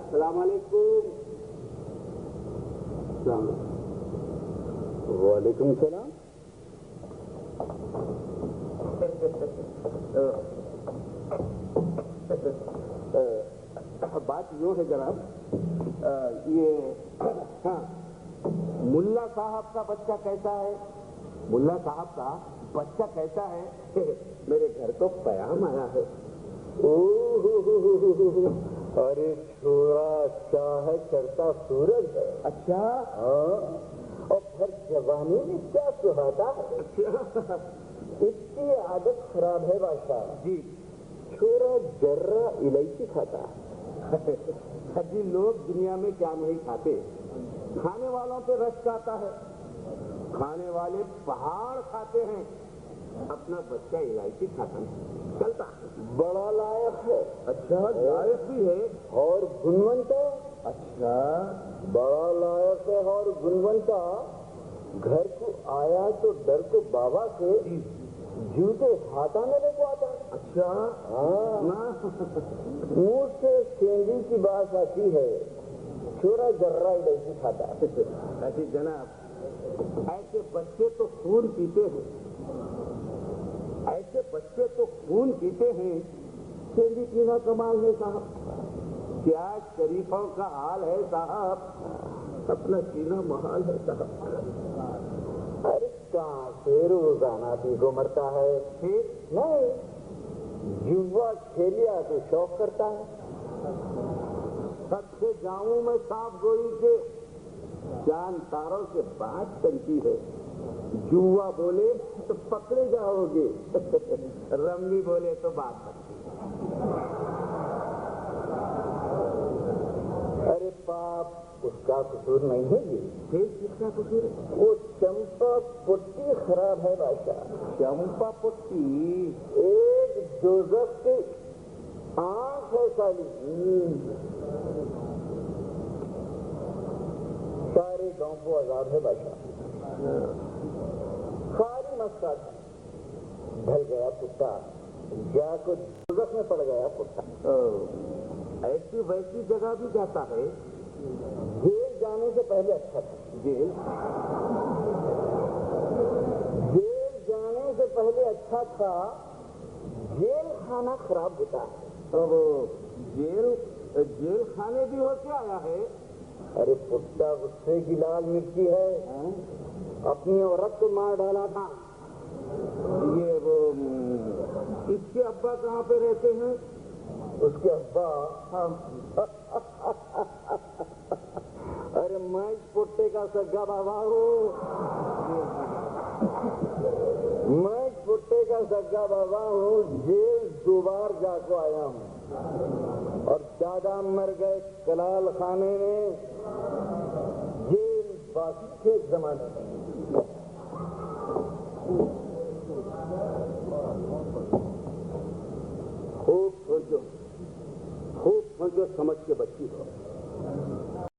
السلام علیکم. وعلیکم السلام. بات یوں ہے جناب، یہ ملا صاحب کا بچہ کیسا ہے؟ ملا صاحب کا بچہ کیسا ہے؟ میرے گھر تو پیام آیا ہے. ارے چھوڑا کیا ہے کرتا سورج. اچھا. اور پھر جوانی میں کیا سہاتا ہے. اس کی عادت خراب ہے بادشاہ جی. چھوڑا جرہ الائچی کھاتا ہے. جی لوگ دنیا میں کیا نہیں کھاتے، کھانے والوں پہ رشک آتا ہے. کھانے والے پہاڑ کھاتے ہیں، اپنا بچہ الائچی کھاتا ہے. چلتا بڑا لائق ہے. اچھا لائق بھی ہے اور گنونتا. اچھا بڑا لائق ہے اور گنونتا. گھر کو آیا تو ڈر کو بابا سے جوتے ہاتھا میں لے کو آتا. اچھا منہ سے سینڈی کی بات آتی ہے، چھوڑا جرہ الائچی کھاتا ہے. ایسی جناب ایسے بچے تو خون پیتے ہیں، ایسے بچے تو خون پیتے ہیں. سینڈی پینا کمال ہے صاحب. کیا شریفوں کا حال ہے صاحب، اپنا پینا محال ہے صاحب. ارے کہاں سے روزانہ پی کو مرتا ہے. نہیں جوا کھیلیا تو شوق کرتا ہے. سب سے جاؤں میں صاف گوئی کے چاند تاروں سے بات چلتی ہے. جوا بولے تو پکڑے جاؤ گے، رمی بولے تو بات بنتی. ارے باپ اس کا قصور نہیں ہے. یہ پھر کس کا قصور ہے؟ وہ چمپا پٹی خراب ہے بادشاہ. چمپا پٹی ایک دوزخ کی آنکھ ہے سالی. سارے گاؤں کو عذاب ہے بادشاہ. ساری مسئلہ ڈھل گیا کتا، جا کو دوزخ میں پڑ گیا کتا. ایسی ویسی جگہ بھی جاتا ہے. جیل جانے سے پہلے اچھا تھا. جیل جانے سے پہلے اچھا تھا. جیل کھانا خراب ہوتا ہے. اب جیل خانے بھی ہو کے آیا ہے. ارے پٹا غصے کی لال مرچی ہے. اپنی عورت کو مار ڈالا تھا. یہ وہ اس کے ابا کہاں پہ رہتے ہیں؟ اس کے ابا ارے میں پٹے کا سگا بابا ہوں. میں پٹے کا سگا بابا ہوں. جیل 2 بار جا کو آیا ہوں اور دادا مر گئے کلال خانے میں. جیل باقی کے زمانے میں. خوب سوچو سمجھ کے بچی ہو.